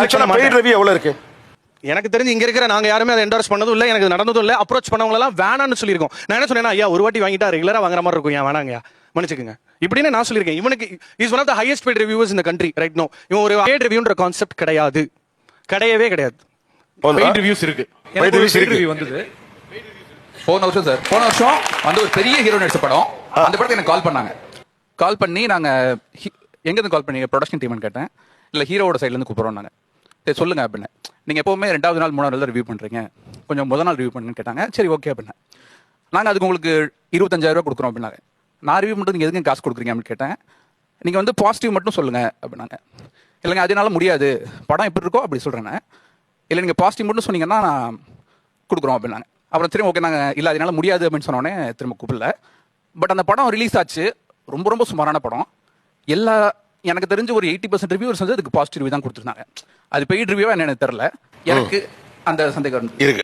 Paid review எவ்வளவு இருக்கு? எனக்கு தெரிஞ்சு இங்க இருக்கிற நாங்க யாருமே அதை என்டோர்ஸ் பண்ணதும் இல்ல, எனக்கு நடந்ததும் இல்ல. அப்ரோச் பண்ணவங்க எல்லாம் வேணாம்னு சொல்லியிருக்கோம். நான் என்ன சொன்னேன்னா, ஐயா ஒரு வாட்டி வாங்கிட்டா ரெகுலரா வாங்குற மாதிரி இருக்கும், ஏன் வேணாங்க மன்னிச்சுக்குங்க இப்படின்னு நான் சொல்லியிருக்கேன். இவனுக்கு is one of the highest paid reviewers இந்த கண்ட்ரி ரைட் நோ. இவன் ஒரு பெய்ட் ரிவ்யூன்ற கான்செப்ட் கிடையாது, கிடையவே கிடையாது. பெய்ட் ரிவ்யூஸ் இருக்கு. எனக்கு ஒரு பெய்ட் ரிவ்யூ வந்தது போன வருஷம் சார். போன வருஷம் வந்து ஒரு பெரிய ஹீரோ நடிச்ச படம். அந்த படத்தை எனக்கு கால் பண்ணாங்க. கால் பண்ணி நாங்க எங்க இருந்து கால் பண்ணீங்க, ப்ரொடக்ஷன் டீம்னு கேட்டேன். இல்ல ஹீரோவோட சைட்ல இருந்து கூப்பிடுறோம் நாங்க. சரி சொல்லுங்க அப்படின்னு. நீங்க எப்பவுமே 2வது நாள் 3வது நாள் ரிவ்யூ பண்றீங்க, கொஞ்சம் முதல் நாள் ரிவ்யூ பண்ணுன்னு கேட்டாங்க. சரி ஓகே அப்படின்னு. நாங்க அதுக்கு உங்களுக்கு 25,000 ரூபாய் கொடுக்குறோம் அப்படின்னாங்க. நான் ரிவ்யூ பண்ணுறது நீங்க எதுக்கு காசு கொடுக்குறீங்க அப்படின்னு கேட்டேன். நீங்க வந்து பாசிட்டிவ் மட்டும் சொல்லுங்க அப்படின்னாங்க. இல்லைங்க அதனால முடியாது, படம் எப்படி இருக்கோ அப்படி சொல்றேன். இல்லை நீங்க பாசிட்டிவ் மட்டும் சொன்னீங்கன்னா நான் கொடுக்குறோம் அப்படின்னாங்க. அப்புறம் திரும்ப ஓகே நாங்கள் இல்லை அதனால முடியாது அப்படின்னு சொன்னோடனே திரும்ப கூப்பிடல. பட் அந்த படம் ரிலீஸ் ஆச்சு. ரொம்ப ரொம்ப சுமாரான படம். எல்லா எனக்கு தெரிஞ்ச ஒரு 80% ரிவ்யூவர்ஸ் வந்து அதுக்கு பாசிட்டிவ் ரிவ்யூ தான் கொடுத்துருந்தாங்க. அது பெய்ட் ரிவ்யூவா என்னன்னு தெரியல. எனக்கு அந்த சந்தேகம் இருக்கு.